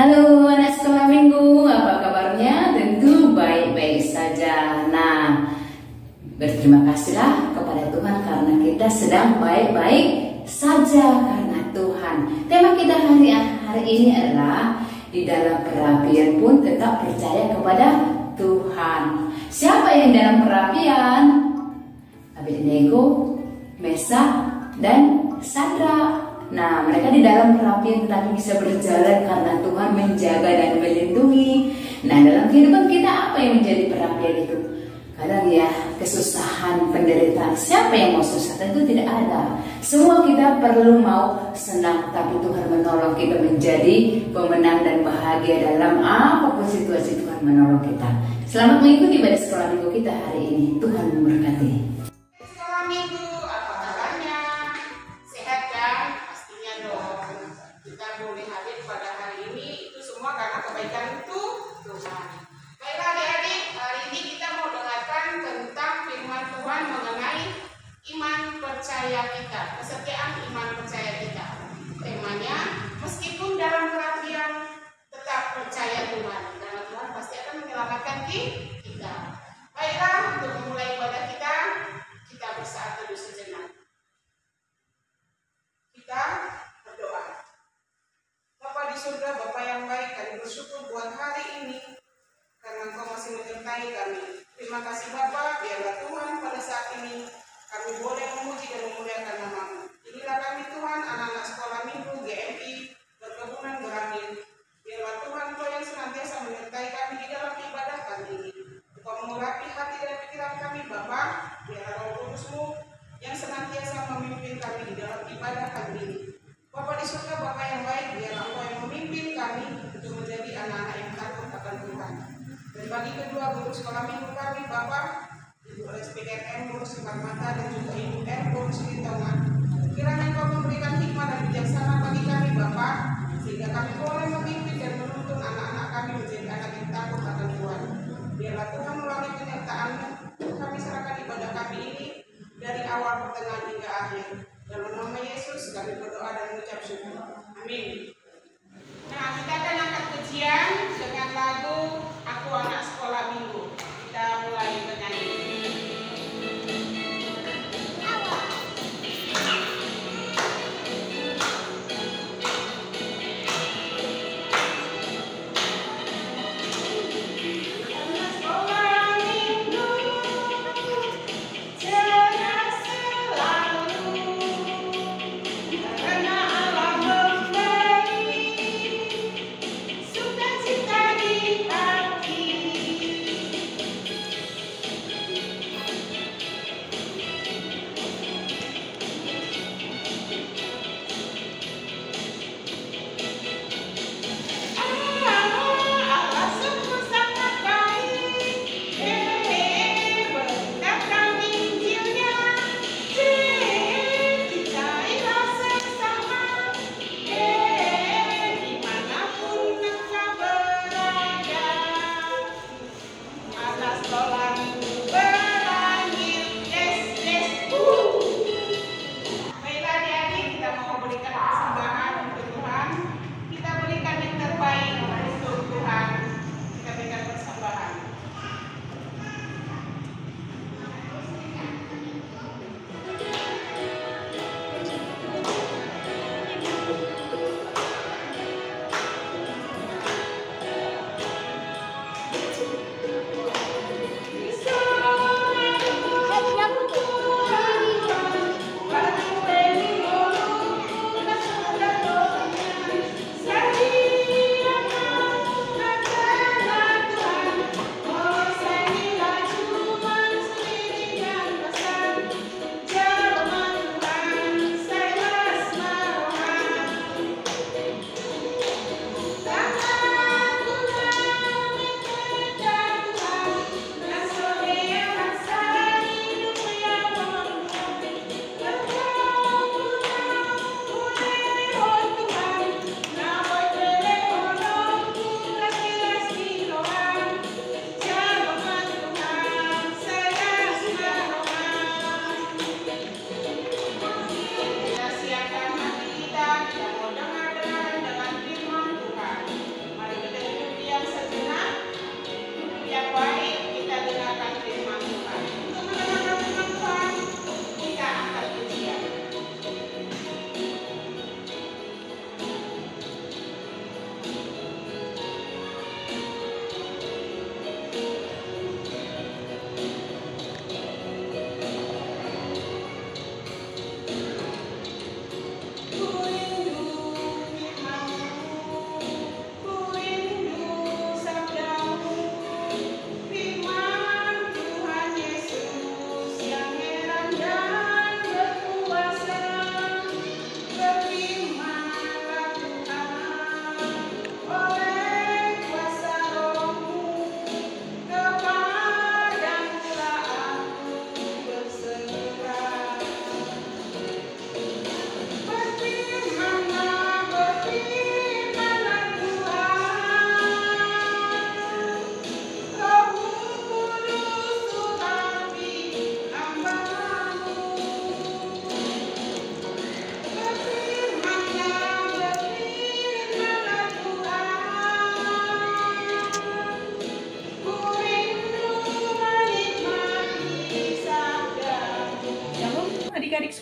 Halo anak sekolah minggu, apa kabarnya? Tentu baik-baik saja. Nah, berterima kasihlah kepada Tuhan karena kita sedang baik-baik saja karena Tuhan. Tema kita hari ini adalah di dalam perapian pun tetap percaya kepada Tuhan. Siapa yang dalam perapian? Abednego, Mesak, dan Sadrak. Nah, mereka di dalam perapian tetapi bisa berjalan karena Tuhan menjaga dan melindungi. Nah, dalam kehidupan kita apa yang menjadi perapian itu? Kadang ya, kesusahan, penderitaan. Siapa yang mau susah? Tentu tidak ada. Semua kita perlu mau senang, tapi Tuhan menolong kita menjadi pemenang dan bahagia dalam apapun situasi. Tuhan menolong kita. Selamat mengikuti ibadah sekolah minggu kita hari ini. Tuhan memberkati. Sekolah minggu, apa kabarnya? Sehat kan? Pastinya dong. Kita boleh hadir pada hari ini itu semua karena kebaikan itu Tuhan. Baiklah adik-adik, hari ini kita mau dengarkan tentang firman Tuhan mengenai iman percaya kita, kesetiaan iman percaya kita. Temanya, meskipun dalam perapian tetap percaya Tuhan, karena Tuhan pasti akan menyelamatkan kita. Baiklah, untuk memulai ibadah kita bersaat teduh sejenak. Kita berdoa. Bapa di surga, Bapa yang baik, kami bersyukur buat hari ini karena Engkau masih menyertai kami. Terima kasih Bapa, biarlah Tuhan pada saat ini kami boleh memuji dan memuliakan nama-Mu. Inilah kami Tuhan, anak-anak sekolah minggu GMI berkebunan berakhir. Biarlah Tuhan Engkau yang senantiasa menyertai kami di dalam ibadah kami ini. Engkau mengurapi hati dan pikiran kami Bapa. Biarlah Roh Kudus-Mu yang senantiasa memimpin kami di dalam ibadah kami ini. Bapa di surga, Bapa yang baik, biarlah Engkau yang memimpin kami untuk menjadi anak-anak yang takut akan Tuhan. Dan bagi kedua guru sekolah minggu kami, Bapa, Ibu SPKM Guru Mata dan juga Ibu R Guru Sitongan, kiranya Engkau memberikan hikmah dan bijaksana bagi kami, Bapa, sehingga kami boleh memimpin dan menuntun anak-anak kami menjadi anak yang takut akan Tuhan. Biarlah Tuhan melalui penyertaan-Mu, kami serahkan ibadah kami ini dari awal, pertengahan hingga akhir. Dalam nama Yesus kami berdoa dan mengucap syukur. Amin. Nah, kita akan angkat pujian dengan lagu Aku Anak Sekolah Minggu. Kita mulai bernyanyi. Karena Allah memberi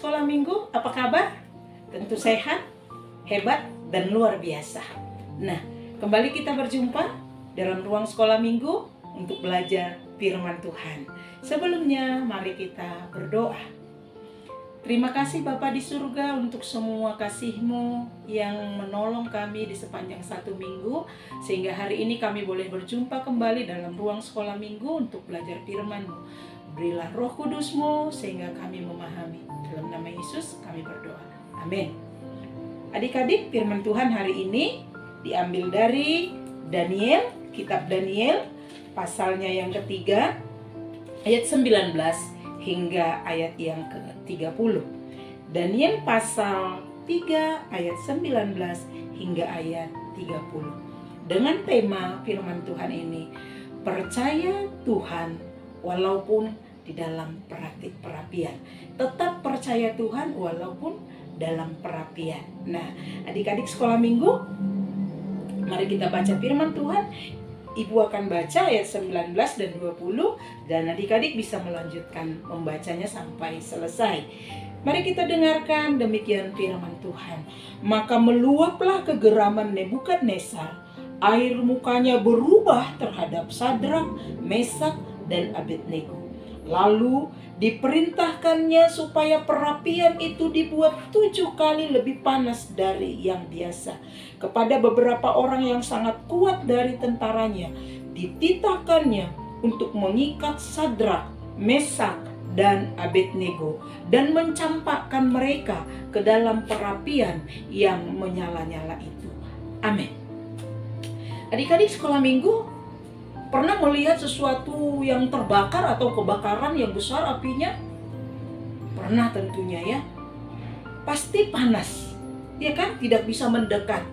sekolah minggu, apa kabar? Tentu sehat, hebat, dan luar biasa. Nah, kembali kita berjumpa dalam ruang sekolah minggu untuk belajar firman Tuhan. Sebelumnya, mari kita berdoa. Terima kasih Bapa di surga untuk semua kasih-Mu yang menolong kami di sepanjang satu minggu, sehingga hari ini kami boleh berjumpa kembali dalam ruang sekolah minggu untuk belajar firman-Mu. Berilah Roh Kudus-Mu sehingga kami memahami. Dalam nama Yesus kami berdoa. Amin. Adik-adik, firman Tuhan hari ini diambil dari Daniel, kitab Daniel, pasalnya yang ketiga, ayat 19 hingga ayat yang ke-30. Daniel pasal 3 ayat 19 hingga ayat 30. Dengan tema firman Tuhan ini, percaya Tuhan walaupun di dalam perapian. Tetap percaya Tuhan walaupun dalam perapian. Nah, adik-adik sekolah minggu, mari kita baca firman Tuhan. Ibu akan baca ayat 19 dan 20 dan adik-adik bisa melanjutkan membacanya sampai selesai. Mari kita dengarkan demikian firman Tuhan. Maka meluaplah kegeraman Nebukadnezar, air mukanya berubah terhadap Sadrak, Mesak, dan Abednego. Lalu diperintahkannya supaya perapian itu dibuat 7 kali lebih panas dari yang biasa. Kepada beberapa orang yang sangat kuat dari tentaranya, dititahkannya untuk mengikat Sadrak, Mesak, dan Abednego dan mencampakkan mereka ke dalam perapian yang menyala-nyala itu. Amin. Adik-adik sekolah minggu, pernah melihat sesuatu yang terbakar atau kebakaran yang besar apinya? Pernah tentunya ya. Pasti panas, ya kan? Tidak bisa mendekat.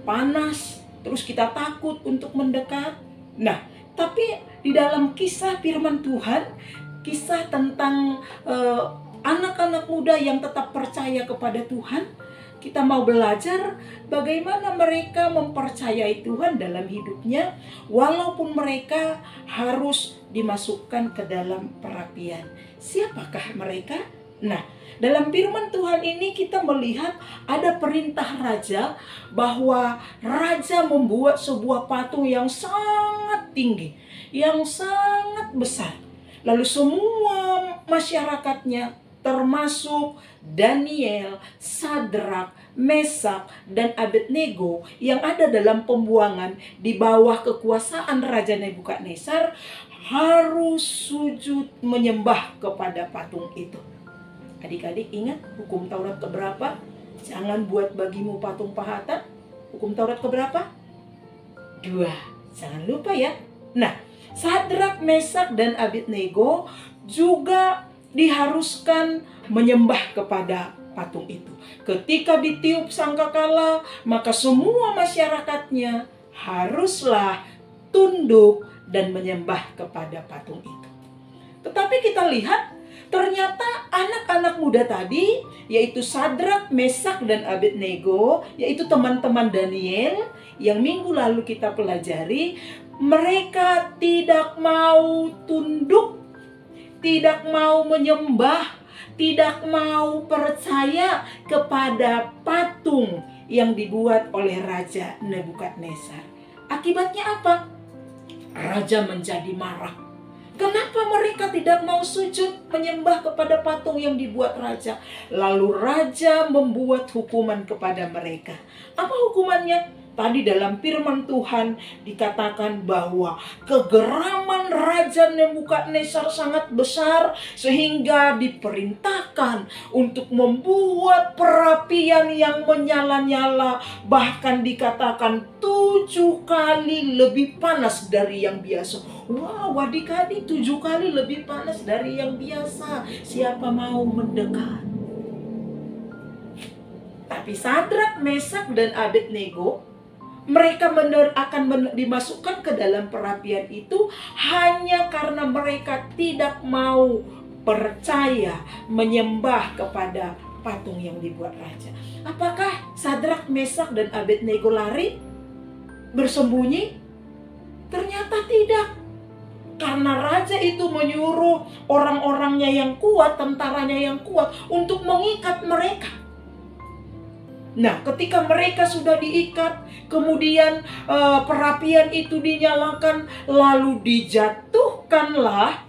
Panas, terus kita takut untuk mendekat. Nah, tapi di dalam kisah firman Tuhan, kisah tentang anak-anak muda yang tetap percaya kepada Tuhan, kita mau belajar bagaimana mereka mempercayai Tuhan dalam hidupnya walaupun mereka harus dimasukkan ke dalam perapian. Siapakah mereka? Nah, dalam firman Tuhan ini kita melihat ada perintah raja bahwa raja membuat sebuah patung yang sangat tinggi, yang sangat besar. Lalu semua masyarakatnya termasuk Daniel, Sadrak, Mesak, dan Abednego yang ada dalam pembuangan di bawah kekuasaan Raja Nebukadnezar harus sujud menyembah kepada patung itu. Adik-adik ingat hukum Taurat keberapa? Jangan buat bagimu patung pahatan. Hukum Taurat keberapa? 2. Jangan lupa ya. Nah, Sadrak, Mesak, dan Abednego juga diharuskan menyembah kepada patung itu. Ketika ditiup sangkakala, maka semua masyarakatnya haruslah tunduk dan menyembah kepada patung itu. Tetapi kita lihat, ternyata anak-anak muda tadi, yaitu Sadrak, Mesak, dan Abednego, yaitu teman-teman Daniel yang minggu lalu kita pelajari, mereka tidak mau tunduk, tidak mau menyembah, tidak mau percaya kepada patung yang dibuat oleh Raja Nebukadnezar. Akibatnya apa? Raja menjadi marah. Kenapa mereka tidak mau sujud menyembah kepada patung yang dibuat raja? Lalu raja membuat hukuman kepada mereka. Apa hukumannya? Tadi dalam firman Tuhan dikatakan bahwa kegeraman Raja Nebukadnezar sangat besar sehingga diperintahkan untuk membuat perapian yang menyala-nyala, bahkan dikatakan 7 kali lebih panas dari yang biasa. Wow, adik-adik, 7 kali lebih panas dari yang biasa. Siapa mau mendekat? Tapi Sadrak, Mesak, dan Abednego, mereka akan dimasukkan ke dalam perapian itu hanya karena mereka tidak mau percaya menyembah kepada patung yang dibuat raja. Apakah Sadrak, Mesak, dan Abednego lari bersembunyi? Ternyata tidak. Karena raja itu menyuruh orang-orangnya yang kuat, tentaranya yang kuat untuk mengikat mereka. Nah, ketika mereka sudah diikat, kemudian perapian itu dinyalakan, lalu dijatuhkanlah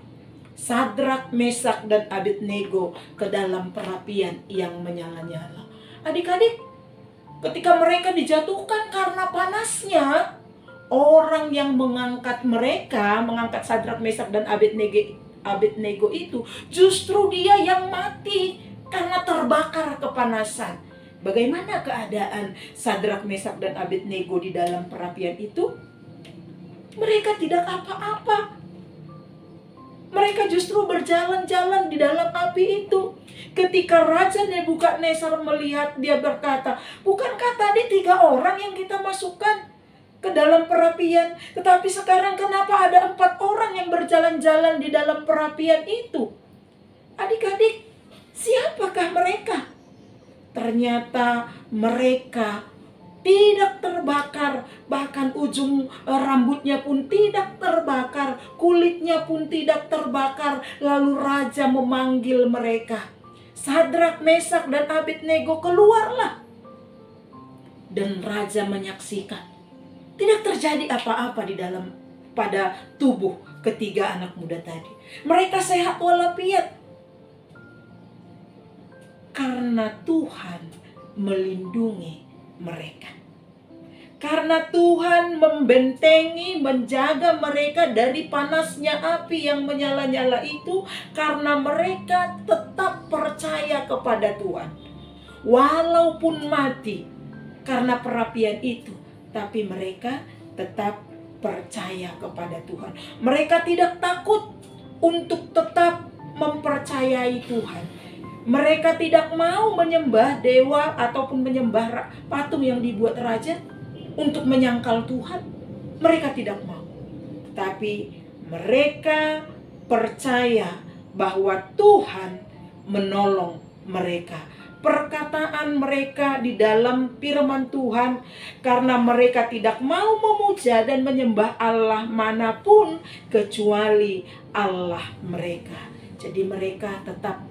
Sadrak, Mesak, dan Abednego ke dalam perapian yang menyala-nyala. Adik-adik, ketika mereka dijatuhkan karena panasnya, orang yang mengangkat mereka, mengangkat Sadrak, Mesak, dan Abednego itu, justru dia yang mati karena terbakar kepanasan. Bagaimana keadaan Sadrak, Mesak, dan Abednego di dalam perapian itu? Mereka tidak apa-apa. Mereka justru berjalan-jalan di dalam api itu. Ketika Raja Nebukadnezar melihat, dia berkata, bukankah tadi 3 orang yang kita masukkan ke dalam perapian? Tetapi sekarang kenapa ada 4 orang yang berjalan-jalan di dalam perapian itu? Adik-adik, siapakah mereka? Ternyata mereka tidak terbakar, bahkan ujung rambutnya pun tidak terbakar, kulitnya pun tidak terbakar. Lalu raja memanggil mereka, Sadrak, Mesak, dan Abednego, keluarlah. Dan raja menyaksikan tidak terjadi apa-apa di dalam pada tubuh ketiga anak muda tadi. Mereka sehat walafiat. Karena Tuhan melindungi mereka. Karena Tuhan membentengi, menjaga mereka dari panasnya api yang menyala-nyala itu. Karena mereka tetap percaya kepada Tuhan. Walaupun mati karena perapian itu, tapi mereka tetap percaya kepada Tuhan. Mereka tidak takut untuk tetap mempercayai Tuhan. Mereka tidak mau menyembah dewa ataupun menyembah patung yang dibuat raja untuk menyangkal Tuhan. Mereka tidak mau. Tapi mereka percaya bahwa Tuhan menolong mereka. Perkataan mereka di dalam firman Tuhan, karena mereka tidak mau memuja dan menyembah Allah manapun kecuali Allah mereka. Jadi mereka tetap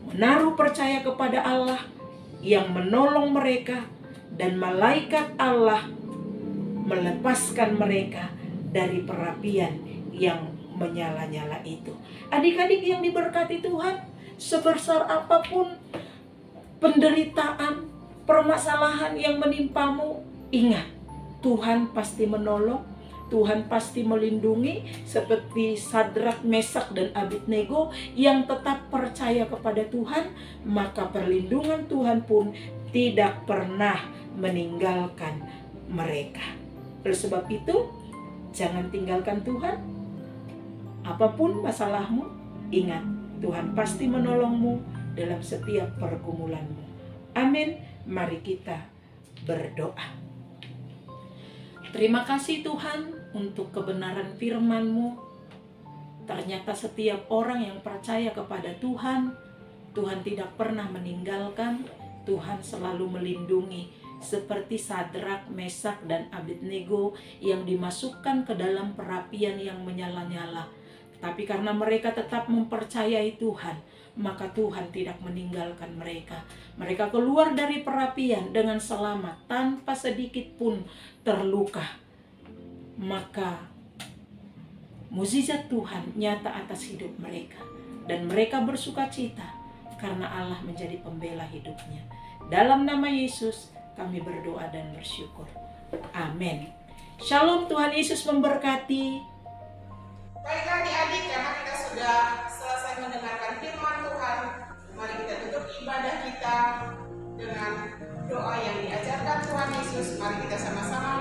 menaruh percaya kepada Allah yang menolong mereka, dan malaikat Allah melepaskan mereka dari perapian yang menyala-nyala itu. Adik-adik yang diberkati Tuhan, sebesar apapun penderitaan, permasalahan yang menimpamu, ingat, Tuhan pasti menolong. Tuhan pasti melindungi, seperti Sadrak, Mesak, dan Abednego yang tetap percaya kepada Tuhan, maka perlindungan Tuhan pun tidak pernah meninggalkan mereka. Oleh sebab itu, jangan tinggalkan Tuhan. Apapun masalahmu, ingat, Tuhan pasti menolongmu dalam setiap pergumulanmu. Amin. Mari kita berdoa. Terima kasih Tuhan untuk kebenaran firman-Mu. Ternyata setiap orang yang percaya kepada Tuhan, Tuhan tidak pernah meninggalkan, Tuhan selalu melindungi. Seperti Sadrak, Mesak, dan Abednego yang dimasukkan ke dalam perapian yang menyala-nyala. Tapi karena mereka tetap mempercayai Tuhan, maka Tuhan tidak meninggalkan mereka. Mereka keluar dari perapian dengan selamat, tanpa sedikit pun terluka. Maka mukjizat Tuhan nyata atas hidup mereka. Dan mereka bersukacita karena Allah menjadi pembela hidupnya. Dalam nama Yesus kami berdoa dan bersyukur. Amin. Shalom, Tuhan Yesus memberkati. Baiklah adik-adik, karena kita sudah selesai mendengarkan firman Tuhan, mari kita tutup ibadah kita dengan doa yang diajarkan Tuhan Yesus. Mari kita sama-sama